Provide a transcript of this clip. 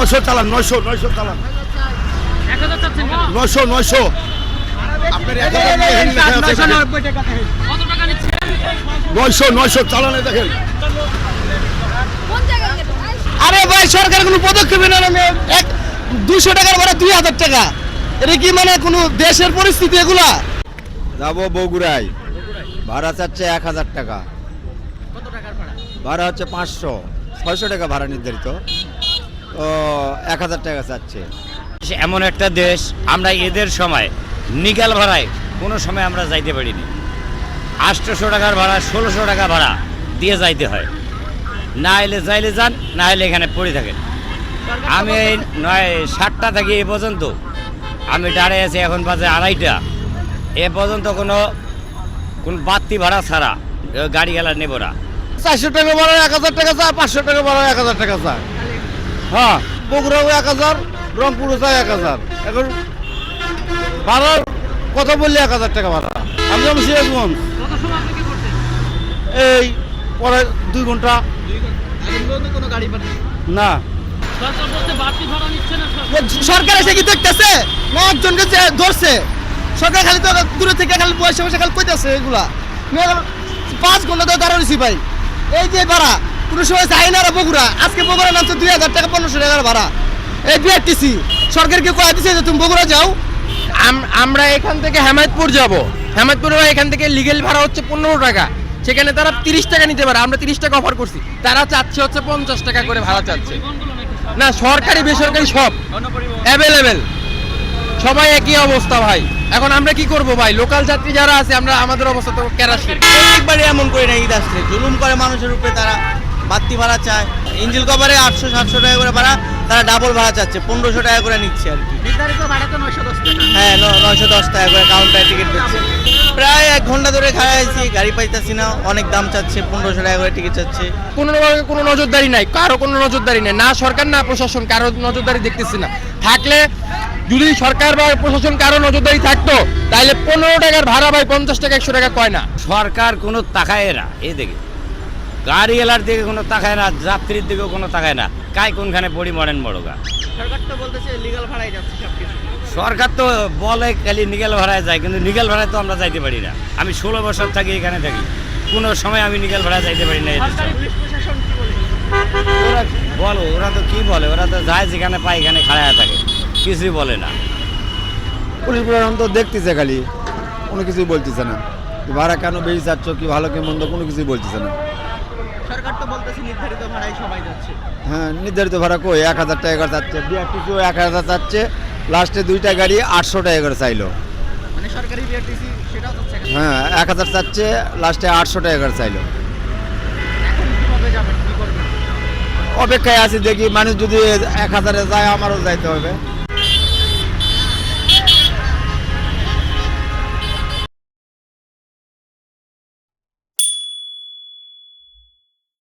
900 চালান, 900 চালান, 900 আপনার 1000 900 চালানে দেখেন। আরে ভাই সরকার কোনো পদক্ষেপ নেয় না। 200 টাকার ভাড়া 2000 টাকা, এটা কি মানে কোনো দেশের পরিস্থিতি এগুলা? যাবো বগুড়ায়, ভাড়া চাচ্ছে 1000 টাকা। কত টাকার ভাড়া? ভাড়া হচ্ছে 500, 600 টাকা ভাড়া নির্ধারিত, তো 1000 টাকা চাচ্ছে। এমন একটা দেশ, আমরা এদের সময় নিগাল ভাড়ায় কোনো সময় আমরা যাইতে পারিনি। 800 টাকার ভাড়া, 1600 টাকা ভাড়া দিয়ে যাইতে হয়। না এলে যাইলে যান, না এলে এখানে পড়ে থাকেন। আমি এই 7টা থেকে এ পর্যন্ত আমি দাঁড়িয়ে আছি, এখন বাজে 2:30। এ পর্যন্ত কোনো বাড়তি ভাড়া ছাড়া গাড়ি গেলা নেব না। 400 টাকা ভাড়া 1000 টাকা চায়, 500 টাকা ভাড়া 1000 টাকা চায়। হ্যাঁ, বগুড়াও 1000, রংপুরও চায় 1000। এখন ভাড়ার কথা বললে 1000 টাকা ভাড়া। আমি যাবো সিরাজগঞ্জ, কত সময় আপনি কি করছেন? এই পরে 2 ঘন্টা। এখন পর্যন্ত কোনো গাড়ি পাচ্ছেন না, সরকার বলতে বাড়তি ভাড়া নিচ্ছে না। সরকার এসে কি দেখতেছে না? একজনকে যে ধরছে সরকার, খালি তো দূরে থেকে খালি পয়সা খালি কইতেছে এগুলা। 5 ঘন্টা ধরে দাঁড়াইছি ভাই, এই যে ভাড়া কোনো সময় চাই না। বগুড়া আজকে বগুড়া নামছে 2000 টাকা, 1500 টাকার ভাড়া। এই বিআরটিসি সরকারকে কয়ে দিছে যে তুমি বগুড়া যাও। আমরা এখান থেকে হেমায়তপুর যাব, হেমায়তপুর এখান থেকে লিগেল ভাড়া হচ্ছে 15 টাকা, সেখানে তারা 30 টাকা নিতে পারে, আমরা 30 টাকা অফার করছি, তারা চাচ্ছে হচ্ছে 50 টাকা করে ভাড়া চাচ্ছে। না, সরকারি বেসরকারি সব অ্যাভেলেবেল, সবাই একই অবস্থা ভাই। এখন আমরা কি করব ভাই? লোকাল যাত্রী যারা আছে, আমরা আমাদের অবস্থা তো কেরাসিন। প্রত্যেকবারই এমন করে না, ঈদ আসলে জুলুম করে মানুষের উপরে। তারা বাড়তি ভাড়া চায়, ইঞ্জিল কভারে 800-700 টাকা করে ভাড়া, তারা ডাবল ভাড়া চাচ্ছে, 1500 টাকা করে নিচ্ছে আর কি। নির্ধারিত ভাড়া তো 910 টাকা। হ্যাঁ, 910 টাকা করে কাউন্টারে টিকিট দিচ্ছে। প্রায় 1 ঘন্টা ধরে খাড়া আছি, গাড়ি পাইতেছি না, অনেক দাম চাচ্ছে, 1500 টাকা করে টিকিট চাচ্ছে। কোনো নজরদারি নাই, কারো কোনো নজরদারি নেই, না সরকার না প্রশাসন, কারো নজরদারি দেখতেছি না। থাকলে যদি সরকার বা প্রশাসন কারো নজরদারি থাকতো, তাহলে 15 টাকার ভাড়া ভাই 50 টাকা 100 টাকা কয় না। সরকার কোনো তাকায় না এদিকে, গাড়ি এলার দিকে কোনো তাকায় না, যাত্রীর দিকেও কোনো তাকায় না। কাই কোনখানে পড়ি মরেন বড়গা। সরকার তো বলতেছে লিগ্যাল ভাড়াই যাচ্ছে সবকিছু। সরকার তো বলে খালি নিগেল ভাড়ায় যায়, কিন্তু নিগেল ভাড়ায় তো আমরা যাইতে পারি না। আমি 16 বছর থাকি এখানে থাকি, কোনো সময় আমি নিগেল ভাড়ায় যাইতে পারি না। সরকারি পুলিশ প্রশাসন কি বলে? ওরা বলো, ওরা তো কি বলে, ওরা তো যায় যেখানে পায় এখানে খাড়ায় থাকে, কিছুই বলে না। পুলিশ প্রশাসন তো দেখতেছে, খালি কোনো কিছুই বলতেছে না। ভাড়া কেন বেশি চাচ্ছ, কি ভালো কি মন্দ, কোনো কিছুই বলতেছে না। সরকার তো বলতেছে নির্ধারিত ভাড়াই সবাই যাচ্ছে। হ্যাঁ, নির্ধারিত ভাড়া কই 1000 টাকা করে চাচ্ছে, বিআরটিসিও 1000 চাচ্ছে, লাস্টে 2টা গাড়ি 800 টাকা করে চাইলো। মানে সরকারি বিআরটিসি সেটাও যাচ্ছে। হ্যাঁ, 1000 চাচ্ছে, লাস্টে 800 টাকা করে চাইলো। এখন কিভাবে যাবেন, কি করবেন? অপেক্ষায় আছি, দেখি মানুষ যদি 1000-এ যায়, আমারও যাইতে হবে।